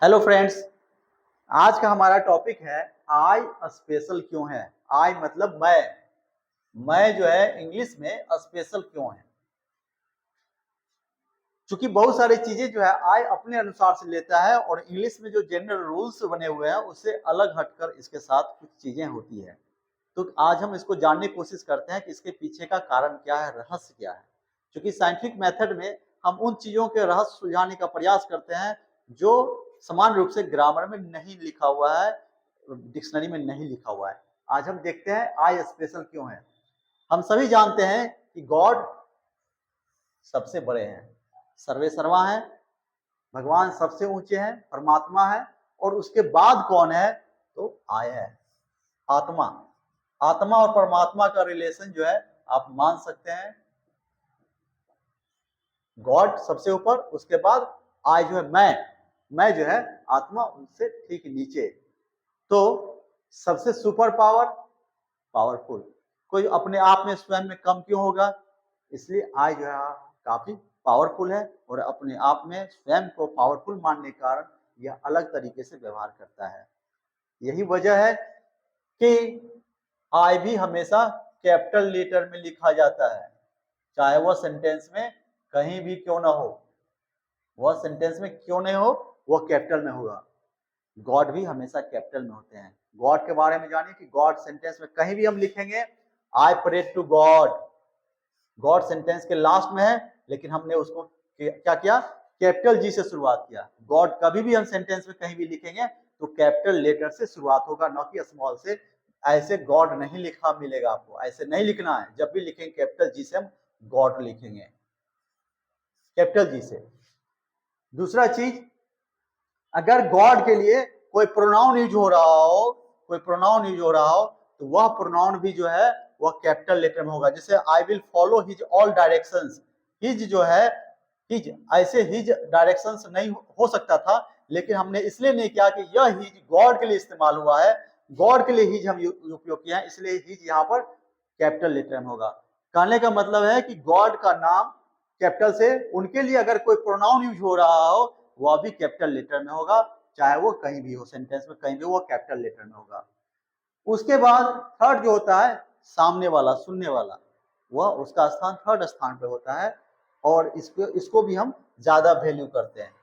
Hello friends, आज का हमारा टॉपिक है आई स्पेशल क्यों है। आई मतलब मैं जो है इंग्लिश में स्पेशल क्यों है। क्योंकि बहुत सारी चीजें जो है आई अपने अनुसार से लेता है और इंग्लिश में जो जनरल रूल्स बने हुए हैं उससे अलग हटकर इसके साथ कुछ चीजें होती है। तो आज हम इसको जानने की कोशिश करते हैं कि इसके पीछे का कारण क्या है, रहस्य क्या है। क्योंकि साइंटिफिक मेथड में हम उन चीजों के रहस्य सुलझाने का प्रयास करते हैं जो समान रूप से ग्रामर में नहीं लिखा हुआ है, डिक्शनरी में नहीं लिखा हुआ है। आज हम देखते हैं आई स्पेशल क्यों है। हम सभी जानते हैं कि गॉड सबसे बड़े हैं, सर्वे सर्वा हैं, भगवान सबसे ऊंचे हैं, परमात्मा है। और उसके बाद कौन है? तो आई है, आत्मा। आत्मा और परमात्मा का रिलेशन जो है आप मान सकते हैं। गॉड सबसे ऊपर, उसके बाद आई जो है मैं जो है आत्मा उनसे ठीक नीचे। तो सबसे सुपर पावरफुल कोई अपने आप में स्वयं में कम क्यों होगा? इसलिए आई जो है काफी पावरफुल है और अपने आप में स्वयं को पावरफुल मानने के कारण यह अलग तरीके से व्यवहार करता है। यही वजह है कि आई भी हमेशा कैपिटल लेटर में लिखा जाता है, चाहे वह सेंटेंस में कहीं भी क्यों ना हो। वह सेंटेंस में क्यों नहीं हो, वह कैपिटल में होगा। गॉड भी हमेशा कैपिटल में होते हैं। गॉड के बारे में जानिए कि गॉड सेंटेंस में कहीं भी हम लिखेंगे I pray to God, God sentence के लास्ट में है, लेकिन हमने उसको क्या किया? कैपिटल जी से शुरुआत किया। गॉड कभी भी हम सेंटेंस में कहीं भी लिखेंगे तो कैपिटल लेटर से शुरुआत होगा, न कि स्मॉल से। ऐसे गॉड नहीं लिखा मिलेगा आपको, ऐसे नहीं लिखना है। जब भी लिखेंगे कैपिटल जी से हम गॉड लिखेंगे, कैपिटल जी से। दूसरा चीज, अगर गॉड के लिए कोई प्रोनाउन यूज हो रहा हो, तो वह प्रोनाउन भी जो है वह कैपिटल लेटर में होगा। जैसे I will follow his all directions. His जो है हिज, ऐसे हिज डायरेक्शंस नहीं हो सकता था, लेकिन हमने इसलिए नहीं किया कि यह हिज गॉड के लिए इस्तेमाल हुआ है, गॉड के लिए हिज हम उपयोग किया है, इसलिए हिज यहाँ पर कैपिटल लेटर में होगा। कहने का मतलब है कि गॉड का नाम कैपिटल से, उनके लिए अगर कोई प्रोनाउन यूज हो रहा हो वह भी कैपिटल लेटर में होगा, चाहे वो कहीं भी हो, सेंटेंस में कहीं भी वो कैपिटल लेटर में होगा। उसके बाद थर्ड जो होता है, सामने वाला, सुनने वाला, वह उसका स्थान थर्ड स्थान पे होता है और इसको भी हम ज्यादा वैल्यू करते हैं।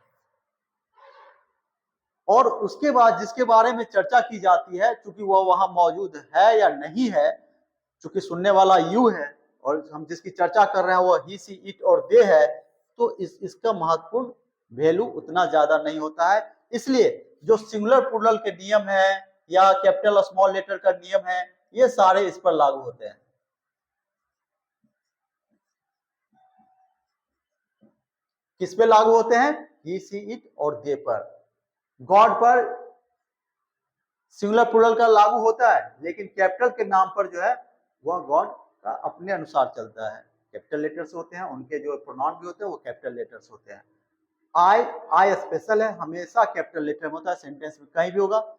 और उसके बाद जिसके बारे में चर्चा की जाती है, क्योंकि वह वहां मौजूद है या नहीं है, क्योंकि सुनने वाला यू है और हम जिसकी चर्चा कर रहे हैं वह ही, सी, इट और दे है, तो इसका महत्वपूर्ण वैल्यू उतना ज्यादा नहीं होता है। इसलिए जो सिंगुलर प्लूरल के नियम है या कैपिटल और स्मॉल लेटर का नियम है, ये सारे इस पर लागू होते हैं। किस पे लागू होते हैं? ही, सी, इट और दे पर। गॉड पर सिंगुलर प्लूरल का लागू होता है, लेकिन कैपिटल के नाम पर जो है वह गॉड का अपने अनुसार चलता है। कैपिटल लेटर्स होते हैं, उनके जो प्रोनाउन भी होते हैं वो कैपिटल लेटर्स होते हैं। आई स्पेशल है, हमेशा कैपिटल लेटर में होता है, सेंटेंस में कहीं भी होगा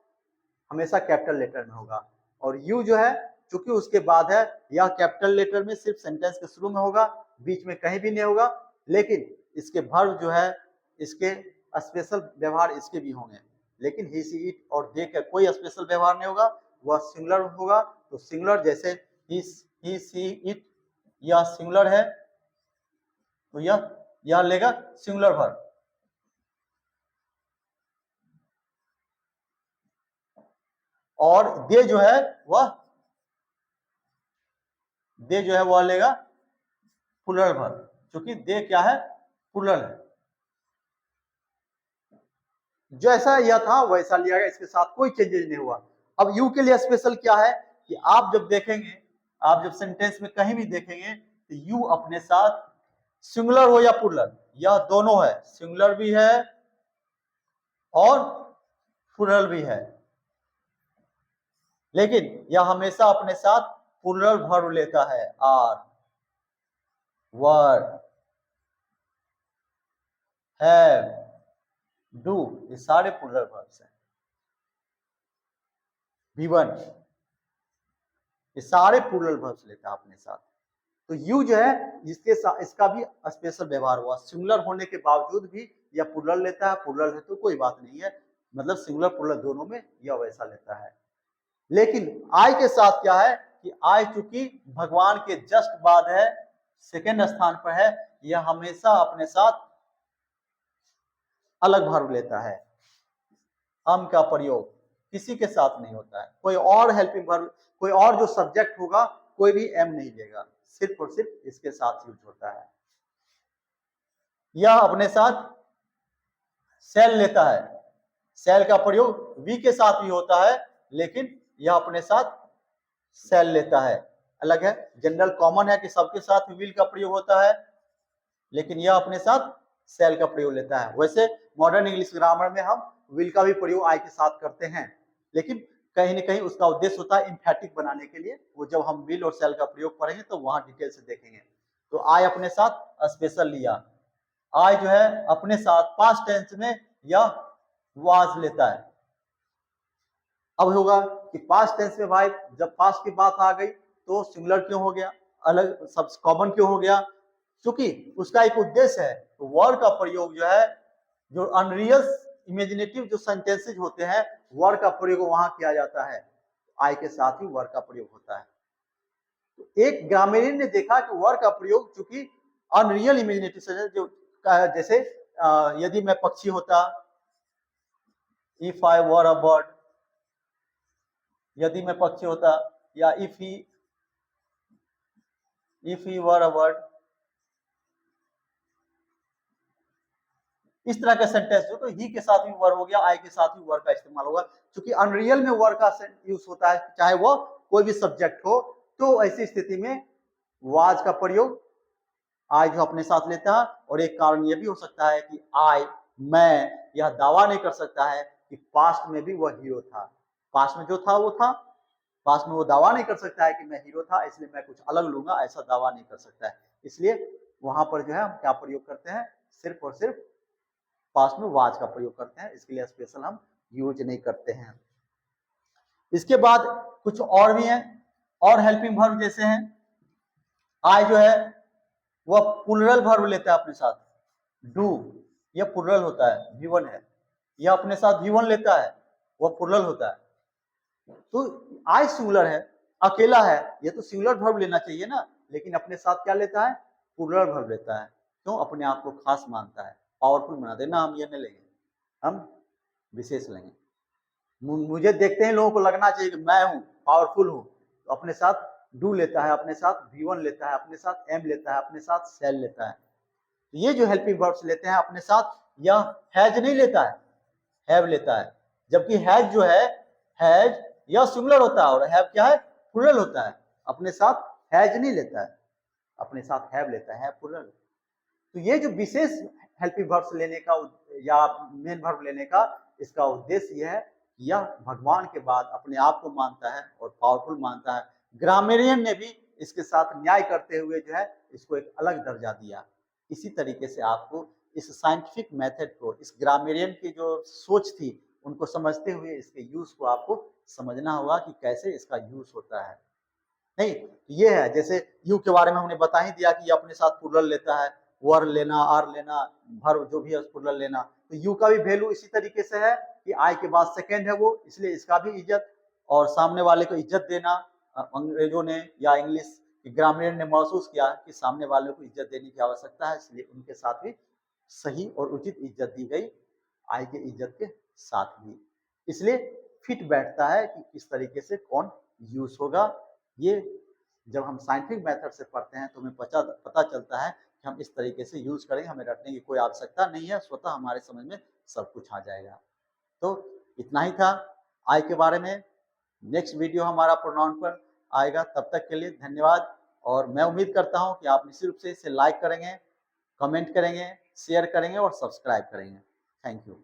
हमेशा कैपिटल लेटर में होगा। और यू जो है चूंकि उसके बाद है, यह कैपिटल लेटर में सिर्फ सेंटेंस के शुरू में होगा, बीच में कहीं भी नहीं होगा। लेकिन इसके वर्ब जो है, इसके स्पेशल व्यवहार इसके भी होंगे, लेकिन ही, सी, इट और दे का कोई स्पेशल व्यवहार नहीं होगा, वह सिंगुलर होगा। तो सिंगुलर जैसे ही, सी, इट, यह सिंगुलर है तो यह लेगा सिंगुलर वर्ब। और दे जो है वह लेगा प्लूरल वर्ब, क्योंकि दे क्या है? प्लूरल है। जैसा यह था वैसा लिया गया, इसके साथ कोई चेंजेस नहीं हुआ। अब यू के लिए स्पेशल क्या है कि आप जब देखेंगे, आप जब सेंटेंस में कहीं भी देखेंगे तो यू अपने साथ सिंगुलर हो या प्लूरल, यह दोनों है, सिंगुलर भी है और प्लूरल भी है, लेकिन यह हमेशा अपने साथ प्लूरल वर्ब लेता है। आर, वर्ड, हैव, डू, ये सारे प्लूरल वर्ब्स हैं। गिवन, ये सारे प्लूरल वर्ब्स लेता है अपने साथ। तो यू जो है इसके साथ इसका भी स्पेशल व्यवहार हुआ, सिंगुलर होने के बावजूद भी यह प्लूरल लेता है। प्लूरल है तो कोई बात नहीं है, मतलब सिंगुलर प्लूरल दोनों में यह वैसा लेता है। लेकिन आई के साथ क्या है कि आई चूंकि भगवान के जस्ट बाद है, सेकेंड स्थान पर है, यह हमेशा अपने साथ अलग वर्ब लेता है। हम का प्रयोग किसी के साथ नहीं होता है, कोई और हेल्पिंग वर्ब, कोई और जो सब्जेक्ट होगा कोई भी एम नहीं लेगा, सिर्फ और सिर्फ इसके साथ यूज होता है। यह अपने साथ सेल लेता है, सेल का प्रयोग वी के साथ भी होता है, लेकिन यह अपने साथ सेल लेता है, अलग है। जनरल कॉमन है कि सबके साथ विल का प्रयोग होता है, लेकिन यह अपने साथ सेल का प्रयोग लेता है। वैसे मॉडर्न इंग्लिश ग्रामर में हम विल का भी प्रयोग आई के साथ करते हैं, लेकिन कहीं न कहीं उसका उद्देश्य होता है एम्फैटिक बनाने के लिए। वो जब हम विल और सेल का प्रयोग पढ़ेंगे तो वहां डिटेल से देखेंगे। तो आई अपने साथ स्पेशल लिया, आई जो है अपने साथ पास्ट टेंस में यह वाज लेता है। अब होगा कि पास्ट टेंस में भाई जब पास्ट की बात आ गई तो सिंगुलर क्यों हो गया, अलग सब कॉमन क्यों हो गया, क्योंकि उसका एक उद्देश्य है। तो वर्ड का प्रयोग जो है, जो अनरियल इमेजिनेटिव जो सेंटेंसेज होते हैं, वर्ड का प्रयोग वहां किया जाता है, आई के साथ ही वर्ड का प्रयोग होता है। तो एक ग्रामेरियन ने देखा कि वर्ड का प्रयोग चूंकि अनरियल इमेजिनेटिव जो जैसे यदि मैं पक्षी होता, if I were a bird, यदि मैं पक्षी होता, या if he were a bird, इस तरह का सेंटेंस हो तो ही के साथ भी वर्ड हो गया, आई के साथ भी वर्ड का इस्तेमाल होगा। क्योंकि अनरियल में वर्ड का यूज होता है, चाहे वो कोई भी सब्जेक्ट हो, तो ऐसी स्थिति में वाज का प्रयोग आई जो अपने साथ लेता है। और एक कारण यह भी हो सकता है कि आई, मैं यह दावा नहीं कर सकता है कि पास्ट में भी वह हीरो था, पास्ट में जो था वो था, पास्ट में वो दावा नहीं कर सकता है कि मैं हीरो था इसलिए मैं कुछ अलग लूंगा, ऐसा दावा नहीं कर सकता है। इसलिए वहां पर जो है हम क्या प्रयोग करते हैं, सिर्फ और सिर्फ पास्ट में वाज का प्रयोग करते हैं, इसके लिए स्पेशल हम यूज नहीं करते हैं। इसके बाद कुछ और भी हैं, और हेल्पिंग वर्ब जैसे हैं, आई जो है वह प्लूरल वर्ब लेता है अपने साथ, डू, यह प्लूरल होता है, V1 है, यह अपने साथ V1 लेता है, वह प्लूरल होता है। तो आई सिंगुलर है, अकेला है, ये तो सिंगुलर वर्ब लेना चाहिए ना, लेकिन अपने साथ क्या लेता है, प्लूरल वर्ब लेता है। क्यों, अपने आप को खास मानता है, पावरफुल बना देना, हम ये नहीं लेंगे, हम विशेष लेंगे। मुझे देखते हैं लोगों को लगना चाहिए कि मैं हूं, पावरफुल हूं, तो अपने साथ डू लेता है, अपने साथ V1 लेता है, अपने साथ एम लेता है, अपने साथ सेल लेता है। ये जो हेल्पिंग वर्ब्स लेते हैं अपने साथ, यह हैज नहीं लेता है, हैव लेता है। जबकि हैज जो है, हैज यह सिंगुलर होता है और हैव क्या है, प्लूरल होता है। अपने साथ हैज नहीं लेता है, अपने साथ हैव लेता है, प्लूरल। तो ये जो विशेष हेल्पिंग वर्ब्स लेने का या मेन वर्ब लेने का इसका उद्देश्य यह है कि यह भगवान के बाद अपने आप को मानता है और पावरफुल मानता है। ग्रामेरियन ने भी इसके साथ न्याय करते हुए जो है इसको एक अलग दर्जा दिया। इसी तरीके से आपको इस साइंटिफिक मेथड को, इस ग्रामेरियन की जो सोच थी उनको समझते हुए इसके यूज को आपको समझना होगा कि कैसे इसका यूज होता है। नहीं, ये है जैसे यू के बारे में हमने बता ही दिया कि ये अपने साथ प्लूरल लेता है, वर लेना, आर लेना, वर्ब जो भी है प्लूरल लेना। तो यू का भी वैल्यू इसी तरीके से है कि आई के बाद सेकंड है वो, इसलिए इसका भी इज्जत और सामने वाले को इज्जत देना। अंग्रेजों ने या इंग्लिश ग्रामीण ने महसूस किया कि सामने वाले को इज्जत देने की आवश्यकता है, इसलिए उनके साथ भी सही और उचित इज्जत दी गई, आई के इज्जत के साथ भी। इसलिए फिट बैठता है कि किस तरीके से कौन यूज होगा। ये जब हम साइंटिफिक मेथड से पढ़ते हैं तो हमें पता चलता है कि हम इस तरीके से यूज करेंगे, हमें रटने की कोई आवश्यकता नहीं है, स्वतः हमारे समझ में सब कुछ आ जाएगा। तो इतना ही था आई के बारे में। नेक्स्ट वीडियो हमारा प्रोनाउन पर आएगा, तब तक के लिए धन्यवाद। और मैं उम्मीद करता हूं कि आप निश्चित रूप से इसे लाइक करेंगे, कमेंट करेंगे, शेयर करेंगे और सब्सक्राइब करेंगे। Thank you.